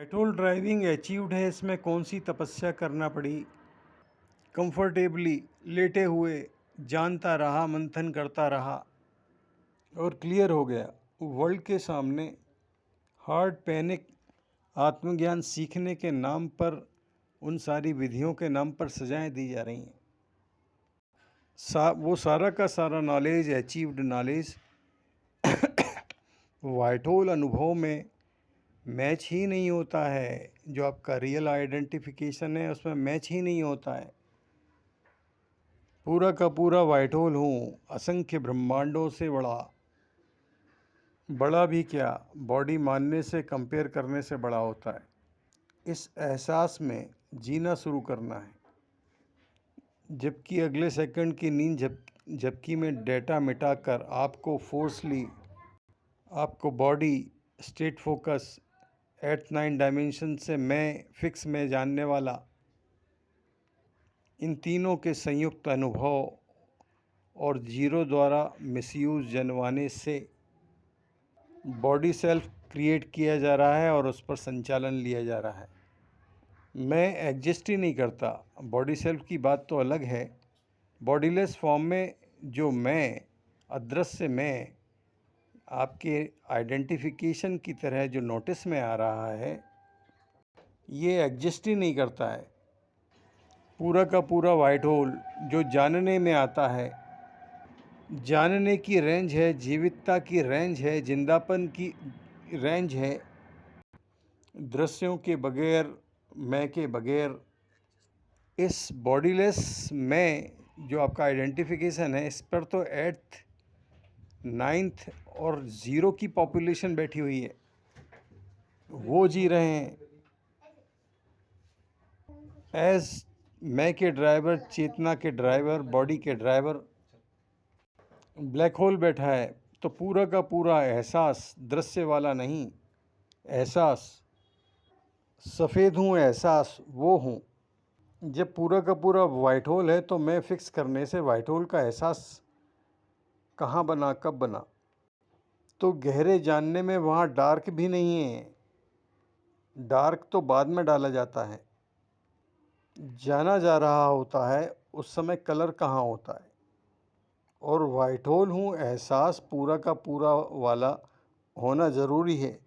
Petrol driving achieved है, इसमें कौन सी तपस्या करना पड़ी। कंफर्टेबली लेटे हुए जानता रहा, मंथन करता रहा और क्लियर हो गया। वर्ल्ड के सामने हार्ड पैनिक आत्मज्ञान सीखने के नाम पर, उन सारी विधियों के नाम पर सजाएं दी जा रही हैं। वो सारा का सारा knowledge, achieved knowledge white hole अनुभव में मैच ही नहीं होता है। जो आपका रियल आइडेंटिफिकेशन है उसमें मैच ही नहीं होता है। पूरा का पूरा व्हाइट होल हूँ, असंख्य ब्रह्मांडों से बड़ा। बड़ा भी क्या, बॉडी मानने से, कंपेयर करने से बड़ा होता है। इस एहसास में जीना शुरू करना है, जबकि अगले सेकंड की नींद जबकि में डेटा मिटाकर आपको फोर्सली, आपको body state focus at 9 dimension से मैं फिक्स में जानने वाला, इन तीनों के संयुक्त अनुभव और जीरो द्वारा मिसयूज जनवाने से बॉडी सेल्फ क्रिएट किया जा रहा है और उस पर संचालन लिया जा रहा है। मैं एग्जिस्ट ही नहीं करता। बॉडी सेल्फ की बात तो अलग है। बॉडीलेस फॉर्म में जो मैं, अदृश्य मैं, आपके आइडेंटिफिकेशन की तरह जो नोटिस में आ रहा है, ये एग्जिस्ट ही नहीं करता है। पूरा का पूरा वाइट होल जो जानने में आता है, जानने की रेंज है, जीवितता की रेंज है, जिंदापन की रेंज है, दृश्यों के बगैर, मैं के बगैर। इस बॉडीलेस मैं जो आपका आइडेंटिफिकेशन है, इस पर तो 8th 9th और 0 की पॉपुलेशन बैठी हुई है। वो जी रहे हैं एज मैं के ड्राइवर, चेतना के ड्राइवर, बॉडी के ड्राइवर। ब्लैक होल बैठा है तो पूरा का पूरा एहसास, दृश्य वाला नहीं, एहसास, सफ़ेद हूँ एहसास वो हूँ। जब पूरा का पूरा वाइट होल है तो मैं फिक्स करने से वाइट होल का एहसास कहाँ बना, कब बना। तो गहरे जानने में वहाँ डार्क भी नहीं है। डार्क तो बाद में डाला जाता है। जाना जा रहा होता है उस समय कलर कहाँ होता है। और वाइट होल हूँ एहसास पूरा का पूरा वाला होना ज़रूरी है,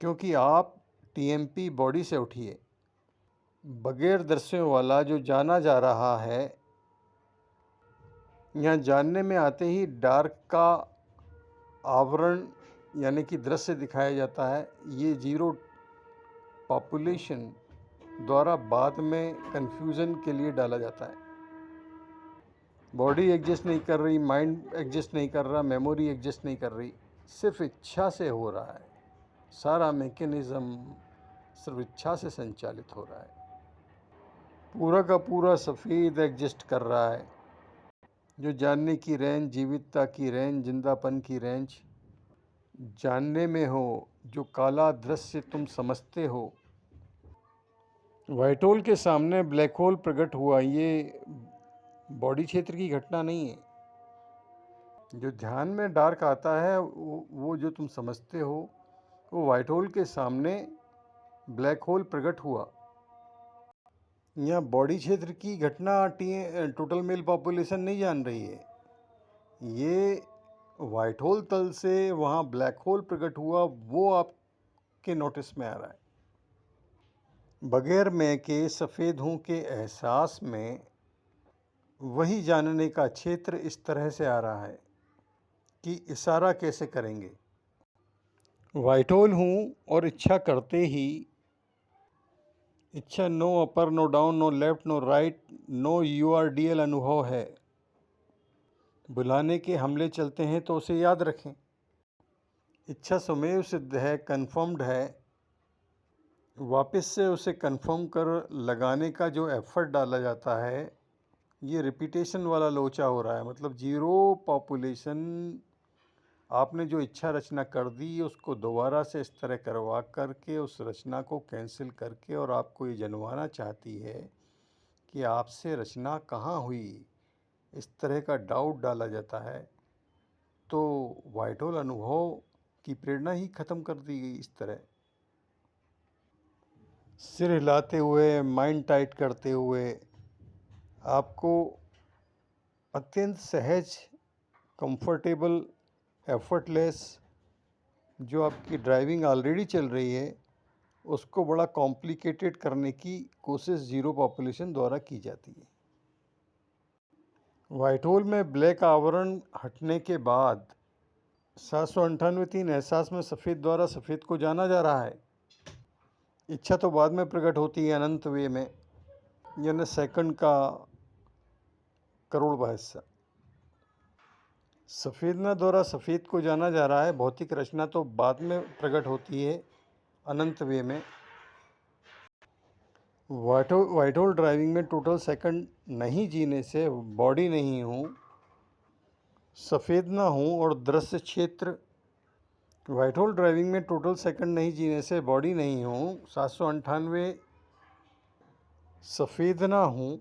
क्योंकि आप टीएमपी बॉडी से उठिए। बगैर दृश्यों वाला जो जाना जा रहा है, यहाँ जानने में आते ही डार्क का आवरण यानी कि दृश्य दिखाया जाता है। ये जीरो पॉपुलेशन द्वारा बाद में कंफ्यूजन के लिए डाला जाता है। बॉडी एग्जिस्ट नहीं कर रही, माइंड एग्जिस्ट नहीं कर रहा, मेमोरी एग्जिस्ट नहीं कर रही, सिर्फ इच्छा से हो रहा है। सारा मैकेनिज़्म सिर्फ इच्छा से संचालित हो रहा है। पूरा का पूरा सफ़ेद एग्जिस्ट कर रहा है, जो जानने की रेंज, जीवितता की रेंज, जिंदापन की रेंज जानने में हो। जो काला दृश्य तुम समझते हो, व्हाइट होल के सामने ब्लैक होल प्रकट हुआ, ये बॉडी क्षेत्र की घटना नहीं है। जो ध्यान में डार्क आता है वो जो तुम समझते हो, वो व्हाइट होल के सामने ब्लैक होल प्रकट हुआ। यहाँ बॉडी क्षेत्र की घटना टोटल मेल पॉपुलेशन नहीं जान रही है। ये व्हाइट होल तल से वहाँ ब्लैक होल प्रकट हुआ, वो आपके नोटिस में आ रहा है। बगैर मैं के, सफ़ेद हूँ के एहसास में वही जानने का क्षेत्र इस तरह से आ रहा है कि इशारा कैसे करेंगे। व्हाइट होल हूँ और इच्छा करते ही, इच्छा no upper, no down, no left, no right, no URDL अनुभव है। बुलाने के हमले चलते हैं तो उसे याद रखें। इच्छा स्वमेव सिद्ध है, कन्फर्म्ड है। वापस से उसे कन्फर्म कर लगाने का जो एफर्ट डाला जाता है, ये रिपीटेशन वाला लोचा हो रहा है। मतलब जीरो पॉपुलेशन, आपने जो इच्छा रचना कर दी उसको दोबारा से इस तरह करवा करके उस रचना को कैंसिल करके, और आपको ये जनवाना चाहती है कि आपसे रचना कहाँ हुई, इस तरह का डाउट डाला जाता है। तो व्हाइट होल अनुभव की प्रेरणा ही ख़त्म कर दी गई इस तरह। सिर हिलाते हुए, माइंड टाइट करते हुए आपको अत्यंत सहज, कंफर्टेबल, एफर्टलेस जो आपकी ड्राइविंग ऑलरेडी चल रही है, उसको बड़ा कॉम्प्लिकेटेड करने की कोशिश ज़ीरो पॉपुलेशन द्वारा की जाती है। व्हाइट होल में ब्लैक आवरण हटने के बाद 798 एहसास में सफ़ेद द्वारा सफ़ेद को जाना जा रहा है। इच्छा तो बाद में प्रकट होती है अनंत वे में, यानी सेकंड का करोड़वां हिस्सा। सफ़ेदना द्वारा सफ़ेद को जाना जा रहा है। भौतिक रचना तो बाद में प्रकट होती है अनंत वे में। व्हाइट होल ड्राइविंग में टोटल सेकंड नहीं जीने से बॉडी नहीं हूँ, सफ़ेद ना हूँ और दृश्य क्षेत्र। व्हाइट होल ड्राइविंग में टोटल सेकंड नहीं जीने से बॉडी नहीं हूँ, 798 सफ़ेद ना हूँ,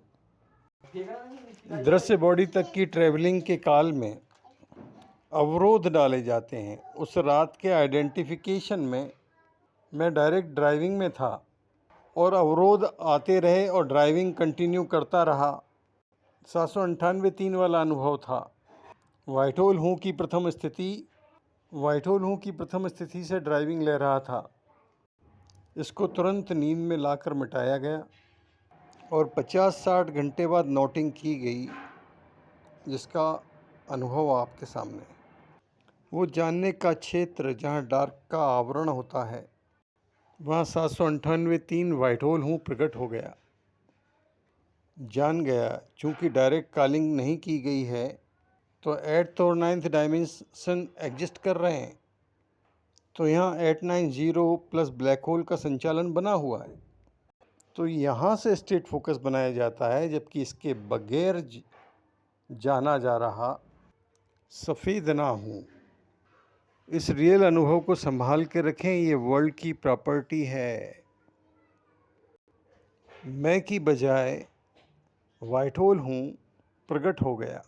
दृश्य बॉडी तक की ट्रैवलिंग के काल में अवरोध डाले जाते हैं। उस रात के आइडेंटिफिकेशन में मैं डायरेक्ट ड्राइविंग में था और अवरोध आते रहे और ड्राइविंग कंटिन्यू करता रहा। 798 3 वाला अनुभव था। व्हाइट होल हूँ की प्रथम स्थिति से ड्राइविंग ले रहा था। इसको तुरंत नींद में लाकर मिटाया गया और 50-60 घंटे बाद नोटिंग की गई, जिसका अनुभव आपके सामने है। वो जानने का क्षेत्र जहाँ डार्क का आवरण होता है, वहाँ 798 3 व्हाइट होल हूँ प्रकट हो गया। जान गया चूँकि डायरेक्ट कॉलिंग नहीं की गई है तो 8th और 9th डायमेंशन एग्जिस्ट कर रहे हैं। तो यहाँ 890 प्लस ब्लैक होल का संचालन बना हुआ है। तो यहाँ से स्टेट फोकस बनाया जाता है, जबकि इसके बगैर जाना जा रहा सफ़ेद ना हूँ। इस रियल अनुभव को संभाल के रखें, ये वर्ल्ड की प्रॉपर्टी है। मैं की बजाय व्हाइट होल हूँ प्रकट हो गया।